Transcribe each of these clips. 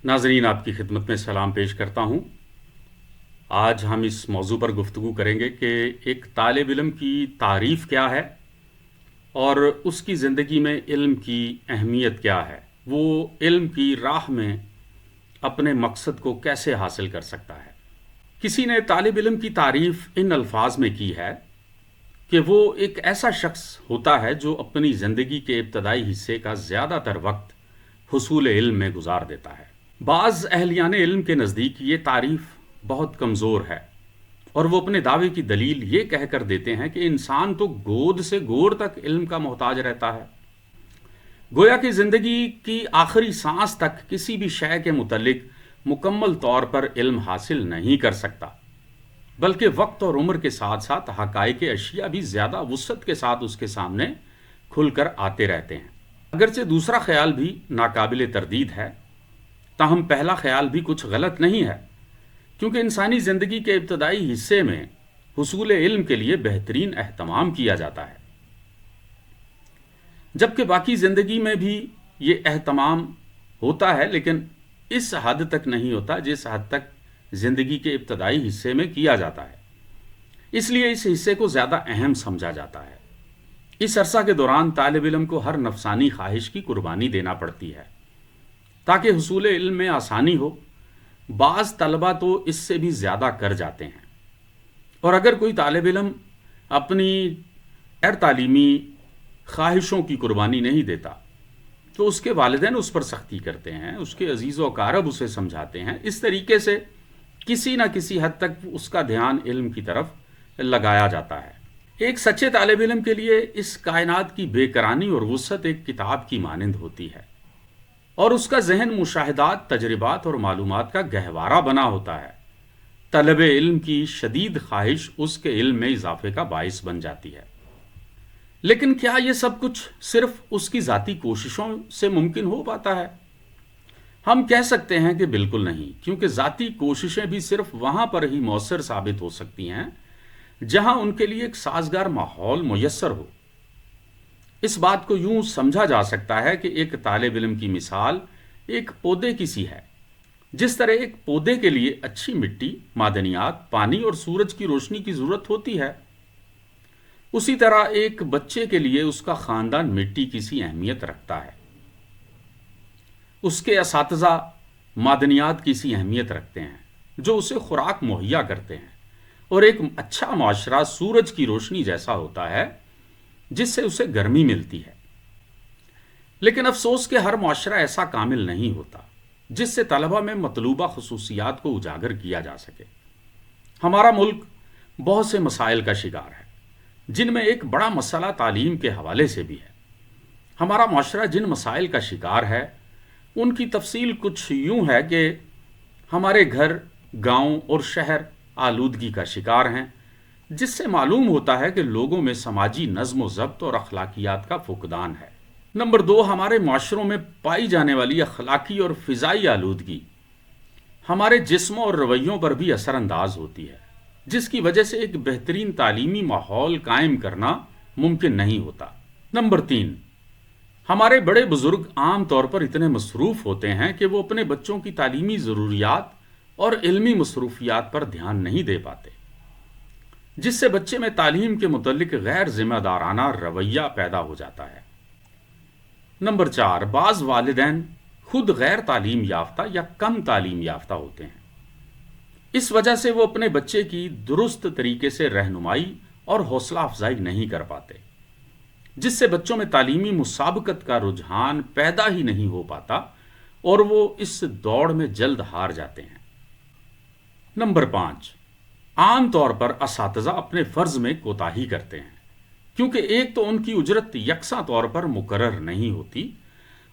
ناظرین، آپ کی خدمت میں سلام پیش کرتا ہوں۔ آج ہم اس موضوع پر گفتگو کریں گے کہ ایک طالب علم کی تعریف کیا ہے اور اس کی زندگی میں علم کی اہمیت کیا ہے، وہ علم کی راہ میں اپنے مقصد کو کیسے حاصل کر سکتا ہے۔ کسی نے طالب علم کی تعریف ان الفاظ میں کی ہے کہ وہ ایک ایسا شخص ہوتا ہے جو اپنی زندگی کے ابتدائی حصے کا زیادہ تر وقت حصول علم میں گزار دیتا ہے۔ بعض اہلیان علم کے نزدیک یہ تعریف بہت کمزور ہے اور وہ اپنے دعوے کی دلیل یہ کہہ کر دیتے ہیں کہ انسان تو گود سے گور تک علم کا محتاج رہتا ہے، گویا کہ زندگی کی آخری سانس تک کسی بھی شے کے متعلق مکمل طور پر علم حاصل نہیں کر سکتا، بلکہ وقت اور عمر کے ساتھ ساتھ حقائق اشیاء بھی زیادہ وسعت کے ساتھ اس کے سامنے کھل کر آتے رہتے ہیں۔ اگرچہ دوسرا خیال بھی ناقابل تردید ہے، تاہم پہلا خیال بھی کچھ غلط نہیں ہے، کیونکہ انسانی زندگی کے ابتدائی حصے میں حصول علم کے لیے بہترین اہتمام کیا جاتا ہے، جبکہ باقی زندگی میں بھی یہ اہتمام ہوتا ہے، لیکن اس حد تک نہیں ہوتا جس حد تک زندگی کے ابتدائی حصے میں کیا جاتا ہے۔ اس لیے اس حصے کو زیادہ اہم سمجھا جاتا ہے۔ اس عرصہ کے دوران طالب علم کو ہر نفسانی خواہش کی قربانی دینا پڑتی ہے تاکہ حصول علم میں آسانی ہو۔ بعض طلبہ تو اس سے بھی زیادہ کر جاتے ہیں، اور اگر کوئی طالب علم اپنی غیر تعلیمی خواہشوں کی قربانی نہیں دیتا تو اس کے والدین اس پر سختی کرتے ہیں، اس کے عزیز و اقارب اسے سمجھاتے ہیں۔ اس طریقے سے کسی نہ کسی حد تک اس کا دھیان علم کی طرف لگایا جاتا ہے۔ ایک سچے طالب علم کے لیے اس کائنات کی بے کرانی اور وسعت ایک کتاب کی مانند ہوتی ہے، اور اس کا ذہن مشاہدات، تجربات اور معلومات کا گہوارہ بنا ہوتا ہے۔ طلب علم کی شدید خواہش اس کے علم میں اضافے کا باعث بن جاتی ہے۔ لیکن کیا یہ سب کچھ صرف اس کی ذاتی کوششوں سے ممکن ہو پاتا ہے؟ ہم کہہ سکتے ہیں کہ بالکل نہیں، کیونکہ ذاتی کوششیں بھی صرف وہاں پر ہی مؤثر ثابت ہو سکتی ہیں جہاں ان کے لیے ایک سازگار ماحول میسر ہو۔ اس بات کو یوں سمجھا جا سکتا ہے کہ ایک طالب علم کی مثال ایک پودے کی سی ہے۔ جس طرح ایک پودے کے لیے اچھی مٹی، معدنیات، پانی اور سورج کی روشنی کی ضرورت ہوتی ہے، اسی طرح ایک بچے کے لیے اس کا خاندان مٹی کی سی اہمیت رکھتا ہے، اس کے اساتذہ معدنیات کی سی اہمیت رکھتے ہیں جو اسے خوراک مہیا کرتے ہیں، اور ایک اچھا معاشرہ سورج کی روشنی جیسا ہوتا ہے جس سے اسے گرمی ملتی ہے۔ لیکن افسوس کہ ہر معاشرہ ایسا کامل نہیں ہوتا جس سے طلبہ میں مطلوبہ خصوصیات کو اجاگر کیا جا سکے۔ ہمارا ملک بہت سے مسائل کا شکار ہے، جن میں ایک بڑا مسئلہ تعلیم کے حوالے سے بھی ہے۔ ہمارا معاشرہ جن مسائل کا شکار ہے ان کی تفصیل کچھ یوں ہے کہ ہمارے گھر، گاؤں اور شہر آلودگی کا شکار ہیں، جس سے معلوم ہوتا ہے کہ لوگوں میں سماجی نظم و ضبط اور اخلاقیات کا فقدان ہے۔ نمبر 2، ہمارے معاشروں میں پائی جانے والی اخلاقی اور فضائی آلودگی ہمارے جسموں اور رویوں پر بھی اثر انداز ہوتی ہے، جس کی وجہ سے ایک بہترین تعلیمی ماحول قائم کرنا ممکن نہیں ہوتا۔ نمبر 3، ہمارے بڑے بزرگ عام طور پر اتنے مصروف ہوتے ہیں کہ وہ اپنے بچوں کی تعلیمی ضروریات اور علمی مصروفیات پر دھیان نہیں دے پاتے، جس سے بچے میں تعلیم کے متعلق غیر ذمہ دارانہ رویہ پیدا ہو جاتا ہے۔ نمبر 4، بعض والدین خود غیر تعلیم یافتہ یا کم تعلیم یافتہ ہوتے ہیں، اس وجہ سے وہ اپنے بچے کی درست طریقے سے رہنمائی اور حوصلہ افزائی نہیں کر پاتے، جس سے بچوں میں تعلیمی مسابقت کا رجحان پیدا ہی نہیں ہو پاتا اور وہ اس دوڑ میں جلد ہار جاتے ہیں۔ نمبر 5، عام طور پر اساتذہ اپنے فرض میں کوتاہی کرتے ہیں، کیونکہ ایک تو ان کی اجرت یکساں طور پر مقرر نہیں ہوتی،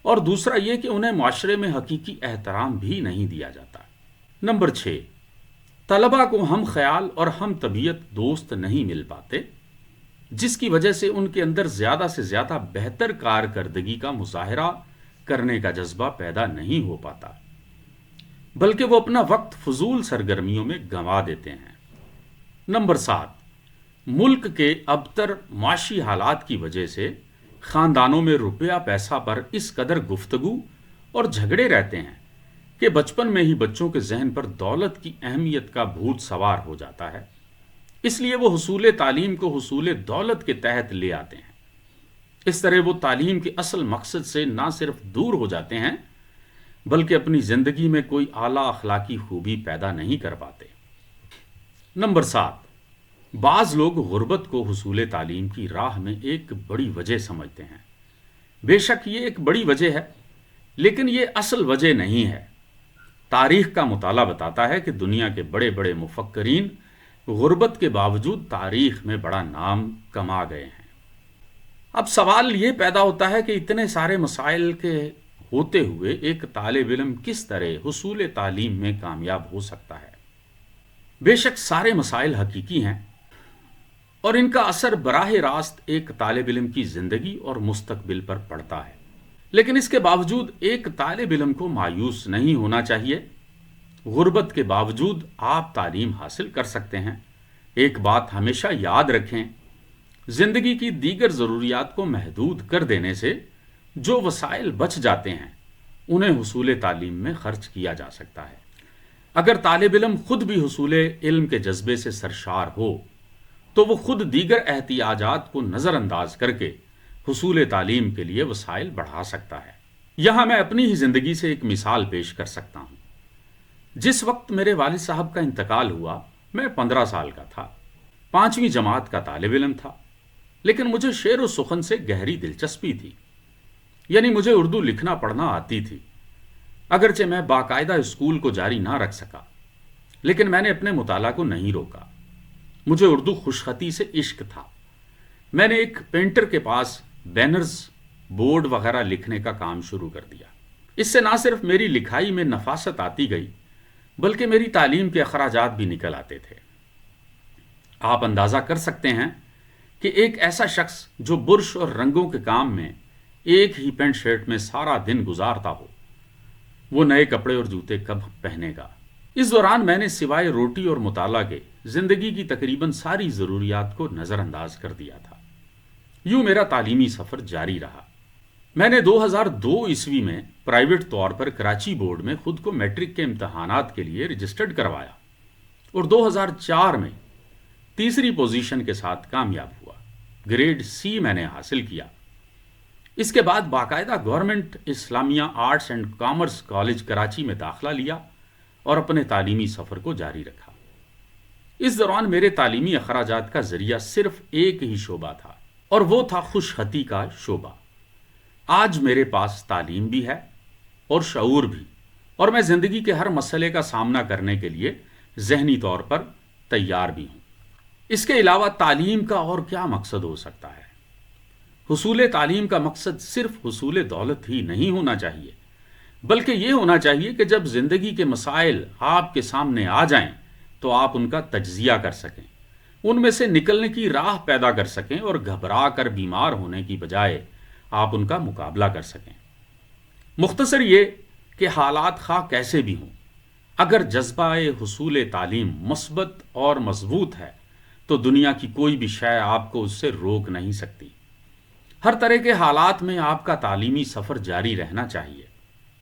اور دوسرا یہ کہ انہیں معاشرے میں حقیقی احترام بھی نہیں دیا جاتا۔ نمبر 6، طلبہ کو ہم خیال اور ہم طبیعت دوست نہیں مل پاتے، جس کی وجہ سے ان کے اندر زیادہ سے زیادہ بہتر کارکردگی کا مظاہرہ کرنے کا جذبہ پیدا نہیں ہو پاتا، بلکہ وہ اپنا وقت فضول سرگرمیوں میں گنوا دیتے ہیں۔ نمبر 7، ملک کے ابتر معاشی حالات کی وجہ سے خاندانوں میں روپیہ پیسہ پر اس قدر گفتگو اور جھگڑے رہتے ہیں کہ بچپن میں ہی بچوں کے ذہن پر دولت کی اہمیت کا بھوت سوار ہو جاتا ہے، اس لیے وہ حصول تعلیم کو حصول دولت کے تحت لے آتے ہیں۔ اس طرح وہ تعلیم کے اصل مقصد سے نہ صرف دور ہو جاتے ہیں بلکہ اپنی زندگی میں کوئی اعلیٰ اخلاقی خوبی پیدا نہیں کر پاتے۔ نمبر 7، بعض لوگ غربت کو حصول تعلیم کی راہ میں ایک بڑی وجہ سمجھتے ہیں۔ بے شک یہ ایک بڑی وجہ ہے، لیکن یہ اصل وجہ نہیں ہے۔ تاریخ کا مطالعہ بتاتا ہے کہ دنیا کے بڑے بڑے مفکرین غربت کے باوجود تاریخ میں بڑا نام کما گئے ہیں۔ اب سوال یہ پیدا ہوتا ہے کہ اتنے سارے مسائل کے ہوتے ہوئے ایک طالب علم کس طرح حصول تعلیم میں کامیاب ہو سکتا ہے؟ بے شک سارے مسائل حقیقی ہیں اور ان کا اثر براہ راست ایک طالب علم کی زندگی اور مستقبل پر پڑتا ہے، لیکن اس کے باوجود ایک طالب علم کو مایوس نہیں ہونا چاہیے۔ غربت کے باوجود آپ تعلیم حاصل کر سکتے ہیں۔ ایک بات ہمیشہ یاد رکھیں، زندگی کی دیگر ضروریات کو محدود کر دینے سے جو وسائل بچ جاتے ہیں انہیں حصول تعلیم میں خرچ کیا جا سکتا ہے۔ اگر طالب علم خود بھی حصول علم کے جذبے سے سرشار ہو تو وہ خود دیگر احتیاجات کو نظر انداز کر کے حصول تعلیم کے لیے وسائل بڑھا سکتا ہے۔ یہاں میں اپنی ہی زندگی سے ایک مثال پیش کر سکتا ہوں۔ جس وقت میرے والد صاحب کا انتقال ہوا میں 15 سال کا تھا، 5ویں جماعت کا طالب علم تھا، لیکن مجھے شعر و سخن سے گہری دلچسپی تھی، یعنی مجھے اردو لکھنا پڑھنا آتی تھی۔ اگرچہ میں باقاعدہ اسکول کو جاری نہ رکھ سکا، لیکن میں نے اپنے مطالعہ کو نہیں روکا۔ مجھے اردو خوشخطی سے عشق تھا۔ میں نے ایک پینٹر کے پاس بینرز، بورڈ وغیرہ لکھنے کا کام شروع کر دیا۔ اس سے نہ صرف میری لکھائی میں نفاست آتی گئی بلکہ میری تعلیم کے اخراجات بھی نکل آتے تھے۔ آپ اندازہ کر سکتے ہیں کہ ایک ایسا شخص جو برش اور رنگوں کے کام میں ایک ہی پینٹ شرٹ میں سارا دن گزارتا ہو، وہ نئے کپڑے اور جوتے کب پہنے گا؟ اس دوران میں نے سوائے روٹی اور مطالعہ کے زندگی کی تقریباً ساری ضروریات کو نظر انداز کر دیا تھا۔ یوں میرا تعلیمی سفر جاری رہا۔ میں نے 2002 عیسوی میں پرائیویٹ طور پر کراچی بورڈ میں خود کو میٹرک کے امتحانات کے لیے رجسٹرڈ کروایا اور 2004 میں تیسری پوزیشن کے ساتھ کامیاب ہوا۔ گریڈ سی میں نے حاصل کیا۔ اس کے بعد باقاعدہ government Islamia arts and commerce college Karachi میں داخلہ لیا اور اپنے تعلیمی سفر کو جاری رکھا۔ اس دوران میرے تعلیمی اخراجات کا ذریعہ صرف ایک ہی شعبہ تھا اور وہ تھا خوش خطی کا شعبہ۔ آج میرے پاس تعلیم بھی ہے اور شعور بھی، اور میں زندگی کے ہر مسئلے کا سامنا کرنے کے لیے ذہنی طور پر تیار بھی ہوں۔ اس کے علاوہ تعلیم کا اور کیا مقصد ہو سکتا ہے؟ حصول تعلیم کا مقصد صرف حصول دولت ہی نہیں ہونا چاہیے، بلکہ یہ ہونا چاہیے کہ جب زندگی کے مسائل آپ کے سامنے آ جائیں تو آپ ان کا تجزیہ کر سکیں، ان میں سے نکلنے کی راہ پیدا کر سکیں اور گھبرا کر بیمار ہونے کی بجائے آپ ان کا مقابلہ کر سکیں۔ مختصر یہ کہ حالات خواہ کیسے بھی ہوں، اگر جذبہ حصول تعلیم مثبت اور مضبوط ہے تو دنیا کی کوئی بھی شے آپ کو اس سے روک نہیں سکتی۔ ہر طرح کے حالات میں آپ کا تعلیمی سفر جاری رہنا چاہیے۔